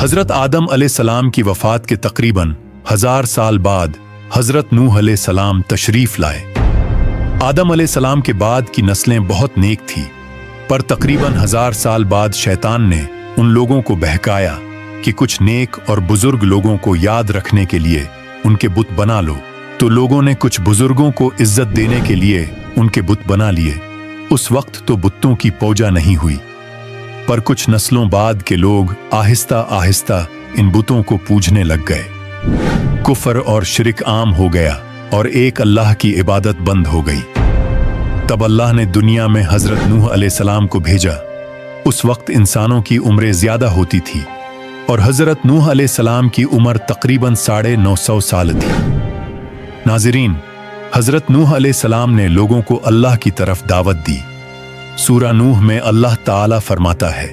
हजरत आदम अलैहिस्सलाम की वफात के तकरीबन 1000 साल बाद हजरत नूह अलैहिस्सलाम तशरीफ लाए। आदम अलैहिस्सलाम के बाद की नस्लें बहुत नेक थी, पर तकरीबन 1000 साल बाद शैतान ने उन लोगों को बहकाया कि कुछ नेक और बुजुर्ग लोगों को याद रखने के लिए उनके बुत बना लो। तो लोगों ने कुछ बुजुर्गों को इज्जत देने के लिए उनके बुत बना लिए। उस वक्त तो बुतों की पूजा नहीं हुई, पर कुछ नस्लों बाद के लोग आहिस्ता आहिस्ता इन बुतों को पूजने लग गए। कुफर और शिरक आम हो गया और एक अल्लाह की इबादत बंद हो गई। तब अल्लाह ने दुनिया में हजरत नूह अलैहिस्सलाम को भेजा। उस वक्त इंसानों की उम्रें ज्यादा होती थी और हजरत नूह अलैहिस्सलाम की उम्र तकरीबन 950 साल थी। नाज़रीन, हजरत नूह अलैहिस्सलाम ने लोगों को अल्लाह की तरफ दावत दी। सूरा नूह में अल्लाह ताला फरमाता है,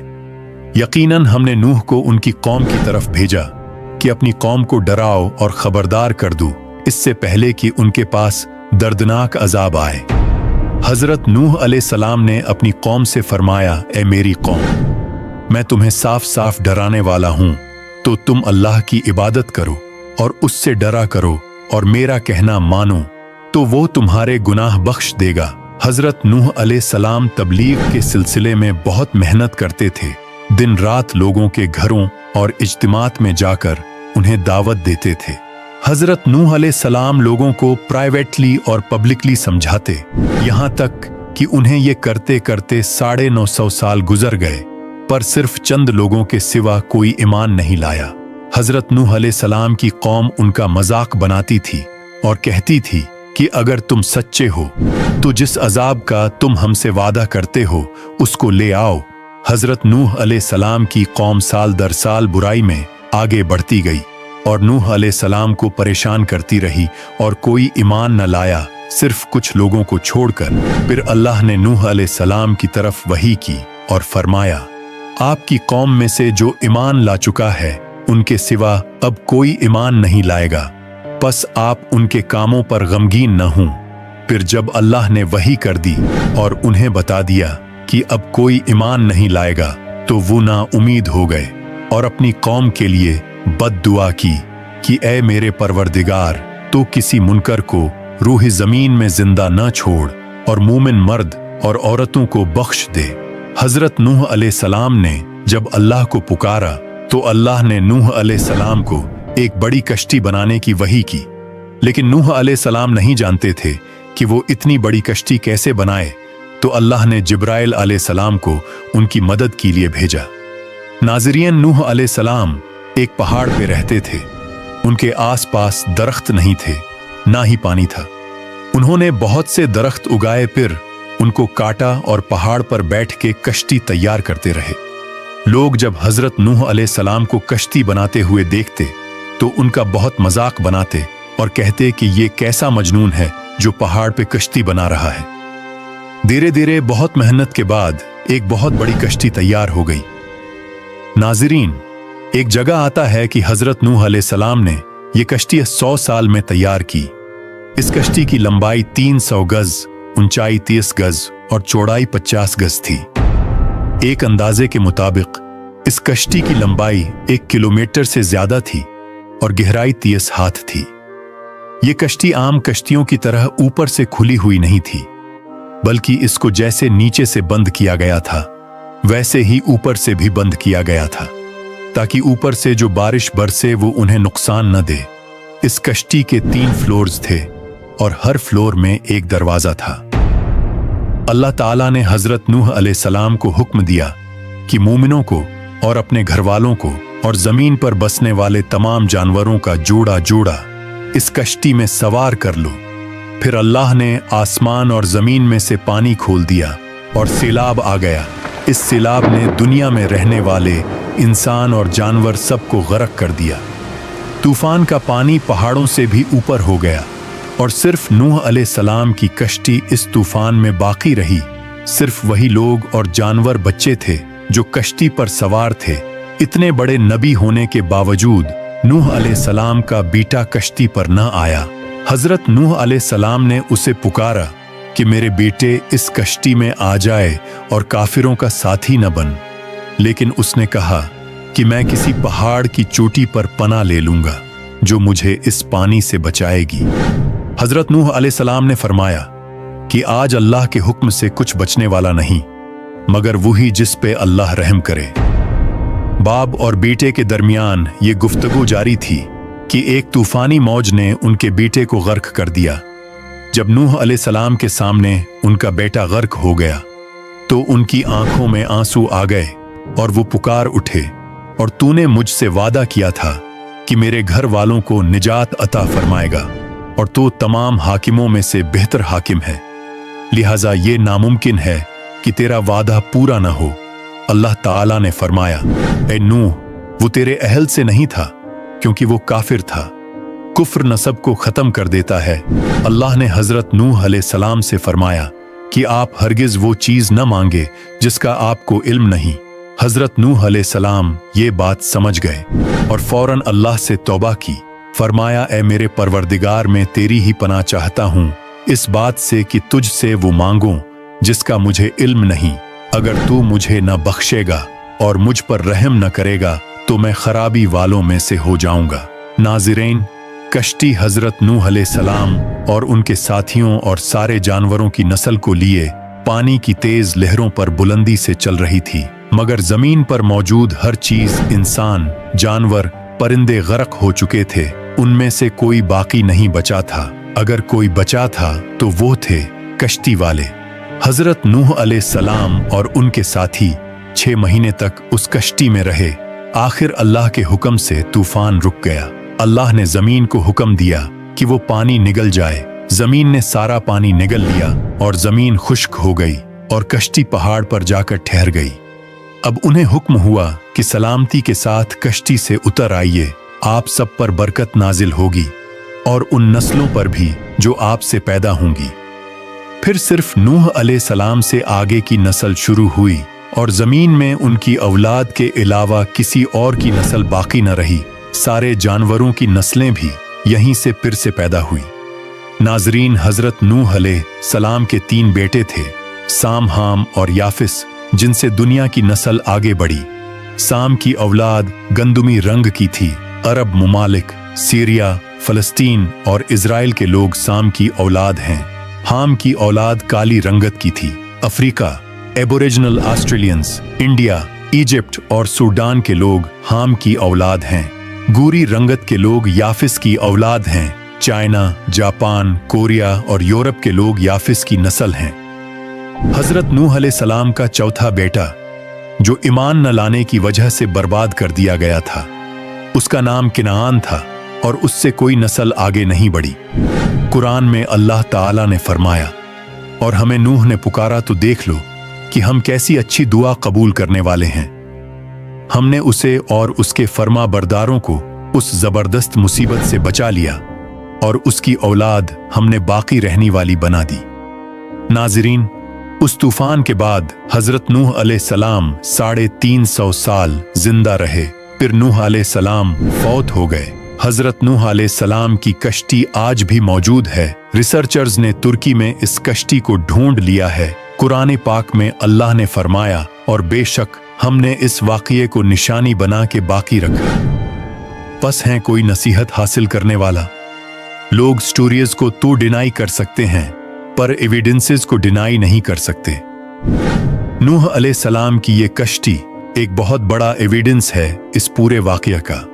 यकीनन हमने नूह को उनकी कौम की तरफ भेजा कि अपनी कौम को डराओ और खबरदार कर दो, इससे पहले कि उनके पास दर्दनाक अजाब आए। हजरत नूह अलैहिस्सलाम ने अपनी कौम से फरमाया, ए मेरी कौम, मैं तुम्हें साफ साफ डराने वाला हूं, तो तुम अल्लाह की इबादत करो और उससे डरा करो और मेरा कहना मानो, तो वो तुम्हारे गुनाह बख्श देगा। हजरत नूह अलैहिस्सलाम तबलीग के सिलसिले में बहुत मेहनत करते थे। दिन रात लोगों के घरों और इज्तिमात में जाकर उन्हें दावत देते थे। हजरत नूह अलैहिस्सलाम लोगों को प्राइवेटली और पब्लिकली समझाते, यहाँ तक कि उन्हें ये करते करते 950 साल गुजर गए, पर सिर्फ चंद लोगों के सिवा कोई ईमान नहीं लाया। हजरत नूह अलैहिस्सलाम की कौम उनका मजाक बनाती थी और कहती थी कि अगर तुम सच्चे हो तो जिस अजाब का तुम हमसे वादा करते हो उसको ले आओ। हजरत नूह अलैहिस्सलाम की कौम साल दर साल बुराई में आगे बढ़ती गई और नूह अलैहिस्सलाम को परेशान करती रही और कोई ईमान न लाया, सिर्फ कुछ लोगों को छोड़कर। फिर अल्लाह ने नूह अलैहिस्सलाम की तरफ वही की और फरमाया, आपकी कौम में से जो ईमान ला चुका है उनके सिवा अब कोई ईमान नहीं लाएगा, बस आप उनके कामों पर गमगीन न हों। फिर जब अल्लाह ने वही कर दी और उन्हें बता दिया कि अब कोई ईमान नहीं लाएगा, तो वो ना उम्मीद हो गए और अपनी कौम के लिए बद्दुआ की कि ए मेरे परवरदिगार, तो किसी मुनकर को रूह ज़मीन में जिंदा न छोड़ और मोमिन मर्द और औरतों को बख्श दे। हजरत नूह अलैहिस्सलाम ने जब अल्लाह को पुकारा तो अल्लाह ने नूह अलैहिस्सलाम को एक बड़ी कश्ती बनाने की वही की, लेकिन नूह अलैहिस्सलाम नहीं जानते थे कि वो इतनी बड़ी कश्ती कैसे बनाए। तो अल्लाह ने जिब्राइल अलैहिस्सलाम को उनकी मदद के लिए भेजा। नाज़रीन, नूह अलैहिस्सलाम एक पहाड़ पे रहते थे। उनके आसपास दरख्त नहीं थे, ना ही पानी था। उन्होंने बहुत से दरख्त उगाए, फिर उनको काटा और पहाड़ पर बैठ के कश्ती तैयार करते रहे। लोग जब हजरत नूह अलैहिस्सलाम को कश्ती बनाते हुए देखते तो उनका बहुत मजाक बनाते और कहते कि ये कैसा मजनून है जो पहाड़ पे कश्ती बना रहा है। धीरे धीरे बहुत मेहनत के बाद एक बहुत बड़ी कश्ती तैयार हो गई। नाज़रीन, एक जगह आता है कि हजरत नूह अलैहिस्सलाम ने ये कश्ती 100 साल में तैयार की। इस कश्ती की लंबाई 300 गज, ऊंचाई 30 गज और चौड़ाई 50 गज थी। एक अंदाजे के मुताबिक इस कश्ती की लंबाई 1 किलोमीटर से ज्यादा थी और गहराई 30 हाथ थी। ये कश्ती आम कश्तियों की तरह ऊपर से खुली हुई नहीं थी, बल्कि इसको जैसे नीचे से बंद किया गया था वैसे ही ऊपर से भी बंद किया गया था, ताकि ऊपर से जो बारिश बरसे वो उन्हें नुकसान न दे। इस कश्ती के 3 फ्लोर्स थे और हर फ्लोर में एक दरवाजा था। अल्लाह ताला ने हजरत नूह अलैहिस्सलाम को हुक्म दिया कि मोमिनों को और अपने घर वालों को और जमीन पर बसने वाले तमाम जानवरों का जोड़ा जोड़ा इस कश्ती में सवार कर लो। फिर अल्लाह ने आसमान और जमीन में से पानी खोल दिया और सैलाब आ गया। इस सैलाब ने दुनिया में रहने वाले इंसान और जानवर सबको गर्क कर दिया। तूफान का पानी पहाड़ों से भी ऊपर हो गया और सिर्फ नूह अलैहिस्सलाम की कश्ती इस तूफान में बाकी रही। सिर्फ वही लोग और जानवर बच्चे थे जो कश्ती पर सवार थे। इतने बड़े नबी होने के बावजूद नूह अलैहिस्सलाम का बेटा कश्ती पर न आया। हजरत नूह अलैहिस्सलाम ने उसे पुकारा कि मेरे बेटे इस कश्ती में आ जाए और काफिरों का साथी न बन, लेकिन उसने कहा कि मैं किसी पहाड़ की चोटी पर पनाह ले लूंगा जो मुझे इस पानी से बचाएगी। हजरत नूह अलैहिस्सलाम ने फरमाया कि आज अल्लाह के हुक्म से कुछ बचने वाला नहीं मगर वही जिस पे अल्लाह रहम करे। बाप और बेटे के दरमियान ये गुफ्तगू जारी थी कि एक तूफानी मौज ने उनके बेटे को गर्क कर दिया। जब नूह अलैहिस्सलाम के सामने उनका बेटा गर्क हो गया तो उनकी आंखों में आंसू आ गए और वो पुकार उठे, और तूने मुझसे वादा किया था कि मेरे घर वालों को निजात अता फरमाएगा और तो तमाम हाकिमों में से बेहतर हाकिम है, लिहाजा ये नामुमकिन है कि तेरा वादा पूरा न हो। अल्लाह ताला ने फरमाया, ए नूह, वो तेरे अहल से नहीं था क्योंकि वो काफिर था। कुफ्र नसब को खत्म कर देता है। अल्लाह ने हजरत नूह अलैहिस्सलाम से फरमाया कि आप हरगिज वो चीज न मांगे जिसका आपको इल्म नहीं। हजरत नूह अलैहिस्सलाम ये बात समझ गए और फौरन अल्लाह से तौबा की। फरमाया, ए मेरे परवरदिगार, मैं तेरी ही पनाह चाहता हूँ इस बात से कि तुझसे वो मांगूं जिसका मुझे इल्म नहीं। अगर तू मुझे न बख्शेगा और मुझ पर रहम न करेगा तो मैं खराबी वालों में से हो जाऊंगा। नाज़रीन, कश्ती हजरत नूह अलैहिस्सलाम और उनके साथियों और सारे जानवरों की नस्ल को लिए पानी की तेज लहरों पर बुलंदी से चल रही थी, मगर जमीन पर मौजूद हर चीज, इंसान, जानवर, परिंदे गर्क हो चुके थे। उनमें से कोई बाकी नहीं बचा था। अगर कोई बचा था तो वो थे कश्ती वाले। हजरत नूह अलैहिस्सलाम और उनके साथी 6 महीने तक उस कश्ती में रहे। आखिर अल्लाह के हुक्म से तूफान रुक गया। अल्लाह ने जमीन को हुक्म दिया कि वो पानी निगल जाए। जमीन ने सारा पानी निगल लिया और जमीन खुश्क हो गई और कश्ती पहाड़ पर जाकर ठहर गई। अब उन्हें हुक्म हुआ कि सलामती के साथ कश्ती से उतर आइए, आप सब पर बरकत नाजिल होगी और उन नस्लों पर भी जो आपसे पैदा होंगी। फिर सिर्फ नूह अलैहिस्सलाम से आगे की नस्ल शुरू हुई और जमीन में उनकी औलाद के अलावा किसी और की नस्ल बाकी न रही। सारे जानवरों की नस्लें भी यहीं से फिर से पैदा हुई। नाजरीन, हजरत नूह अलैहिस्सलाम के 3 बेटे थे, साम, हाम और याफिस, जिनसे दुनिया की नस्ल आगे बढ़ी। साम की औलाद गंदुमी रंग की थी। अरब मुमालिक, सीरिया, फलस्तीन और इजराइल के लोग साम की औलाद हैं। हाम की औलाद काली रंगत की थी। Africa, aboriginal Australians, India, Egypt और सूडान के लोग हाम की औलाद हैं। गूरी रंगत के लोग याफिस की औलाद हैं। चाइना, जापान, कोरिया और यूरोप के लोग याफिस की नस्ल हैं। हजरत नूह अलैहिस्सलाम का चौथा बेटा, जो ईमान न लाने की वजह से बर्बाद कर दिया गया था, उसका नाम किनान था और उससे कोई नस्ल आगे नहीं बढ़ी। कुरान में अल्लाह ताला ने फरमाया, और हमें नूह ने पुकारा तो देख लो कि हम कैसी अच्छी दुआ कबूल करने वाले हैं। हमने उसे और उसके फर्मा बरदारों को उस जबरदस्त मुसीबत से बचा लिया और उसकी औलाद हमने बाकी रहने वाली बना दी। नाजरीन, उस तूफान के बाद हजरत नूह अलैहिस्सलाम 350 साल जिंदा रहे। फिर नूह अलैहिस्सलाम फौत हो गए। हजरत नूह अलैहिस्सलाम की कश्ती आज भी मौजूद है। रिसर्चर्स ने तुर्की में इस कश्ती को ढूंढ लिया है। कुरान पाक में अल्लाह ने फरमाया, और बेशक हमने इस वाक़ये को निशानी बना के बाकी रखा। बस है कोई नसीहत हासिल करने वाला। लोग स्टोरीज को तो डिनाई कर सकते हैं पर एविडेंसेस को डिनाई नहीं कर सकते। नूह अलैहिस्सलाम की ये कश्ती एक बहुत बड़ा एविडेंस है इस पूरे वाक़या का।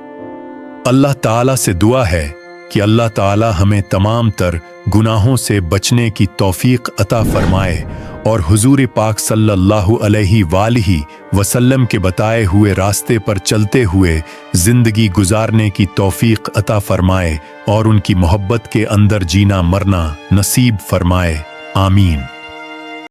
अल्लाह ताला से दुआ है कि अल्लाह ताला हमें तमाम तर गुनाहों से बचने की तौफीक अता फरमाए और हुजूर पाक सल्लल्लाहु अलैहि वसल्लम के बताए हुए रास्ते पर चलते हुए जिंदगी गुजारने की तौफीक अता फरमाए और उनकी मोहब्बत के अंदर जीना मरना नसीब फरमाए। आमीन।